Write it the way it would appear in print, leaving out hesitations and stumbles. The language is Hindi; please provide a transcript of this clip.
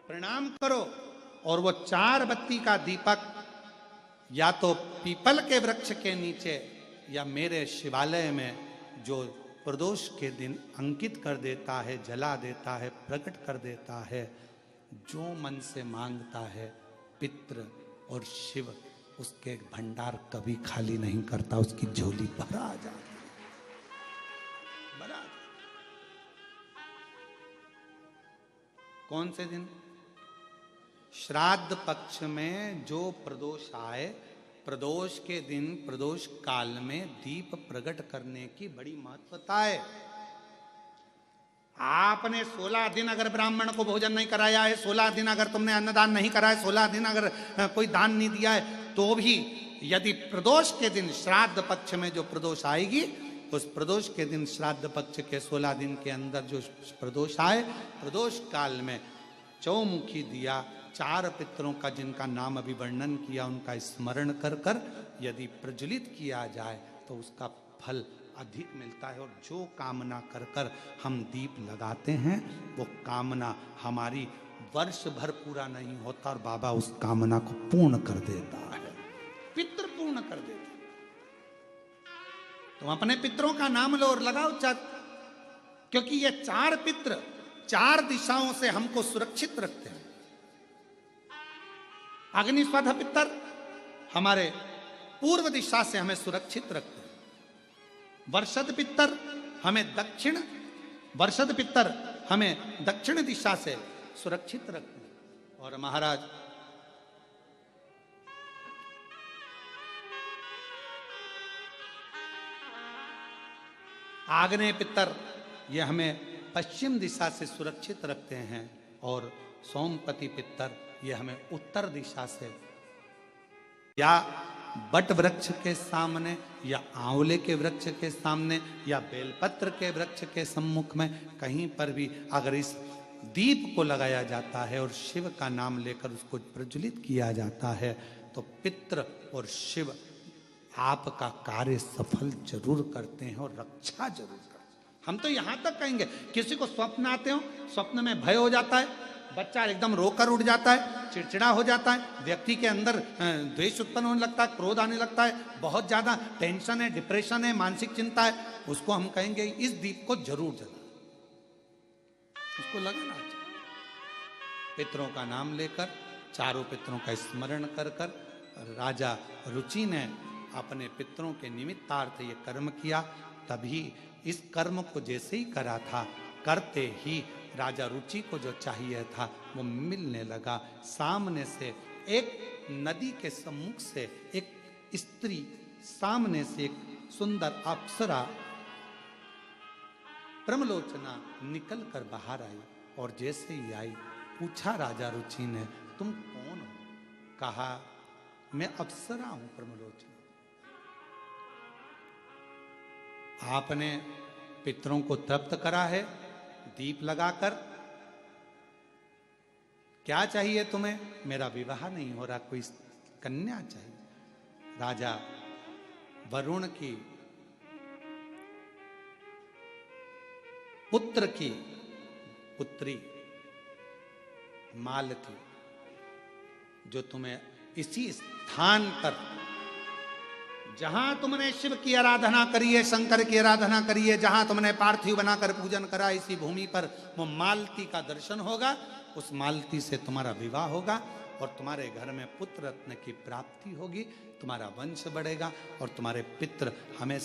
प्रणाम करो और वो 4 बत्ती का दीपक या तो पीपल के वृक्ष के नीचे या मेरे शिवालय में जो प्रदोष के दिन अंकित कर देता है, जला देता है, प्रकट कर देता है, जो मन से मांगता है पितृ और शिव उसके भंडार कभी खाली नहीं करता, उसकी झोली भरा आ जाती है, भरा। कौन से दिन? श्राद्ध पक्ष में जो प्रदोष आए, प्रदोष के दिन, प्रदोष काल में दीप प्रकट करने की बड़ी महत्वता है। आपने 16 दिन अगर ब्राह्मण को भोजन नहीं कराया है, 16 दिन अगर तुमने अन्नदान नहीं करा है, 16 दिन अगर कोई दान नहीं दिया है, तो भी यदि प्रदोष के दिन श्राद्ध पक्ष में जो प्रदोष आएगी, उस प्रदोष के दिन श्राद्ध पक्ष के 16 दिन के अंदर जो प्रदोष आए, प्रदोष काल में चौमुखी दिया 4 पितरों का जिनका नाम अभी वर्णन किया उनका स्मरण कर कर यदि प्रज्वलित किया जाए तो उसका फल अधिक मिलता है। और जो कामना कर कर हम दीप लगाते हैं वो कामना हमारी वर्ष भर पूरा नहीं होता और बाबा उस कामना को पूर्ण कर देता है, पितृ पूर्ण कर देता है। तुम अपने पितरों का नाम लो और लगाओ चार, क्योंकि ये 4 पितृ 4 दिशाओं से हमको सुरक्षित रखते हैं। अग्निस्वध पितर हमारे पूर्व दिशा से हमें सुरक्षित रखते हैं। वर्षद पितर हमें दक्षिण दिशा से सुरक्षित रखते हैं। और महाराज आग्नेय पितर ये हमें पश्चिम दिशा से सुरक्षित रखते हैं। और सोमपति पितर ये हमें उत्तर दिशा से, या बट वृक्ष के सामने या आंवले के वृक्ष के सामने या बेलपत्र के वृक्ष के सम्मुख में कहीं पर भी अगर इस दीप को लगाया जाता है और शिव का नाम लेकर उसको प्रज्वलित किया जाता है तो पितृ और शिव आपका कार्य सफल जरूर करते हैं और रक्षा जरूर करते हैं। हम तो यहां तक कहेंगे, किसी को स्वप्न आते हो, स्वप्न में भय हो जाता है, बच्चा एकदम रोकर उठ जाता है, चिड़चिड़ा हो जाता है, व्यक्ति के अंदर द्वेष उत्पन्न होने लगता है, क्रोध आने लगता है, बहुत ज्यादा टेंशन है, डिप्रेशन है, मानसिक चिंता है, उसको हम कहेंगे इस दीप को जरूर जला, उसको लगाना चाहिए। पितरों का नाम लेकर, 4 पितरों का स्मरण कर कर राजा रुचि ने अपने पितरों के निमित्तार्थ ये कर्म किया। तभी इस कर्म को जैसे ही करा था, करते ही राजा रुचि को जो चाहिए था वो मिलने लगा। सामने से एक नदी के सम्मुख से एक स्त्री, सामने से एक सुंदर अप्सरा ब्रह्मलोचना निकल कर बाहर आई और जैसे ही आई पूछा राजा रुचि ने, तुम कौन हो? कहा, मैं अप्सरा हूं ब्रह्मलोचना। आपने पितरों को तृप्त करा है दीप लगाकर, क्या चाहिए तुम्हें? मेरा विवाह नहीं हो रहा, कोई कन्या चाहिए। राजा वरुण की पुत्र की पुत्री मालती, जो तुम्हें इसी स्थान पर जहां तुमने शिव की आराधना करी है, शंकर की आराधना करी है, जहां तुमने पार्थिव बनाकर पूजन करा, इसी भूमि पर वो मालती का दर्शन होगा। उस मालती से तुम्हारा विवाह होगा और तुम्हारे घर में पुत्र रत्न की प्राप्ति होगी, तुम्हारा वंश बढ़ेगा और तुम्हारे पितृ हमें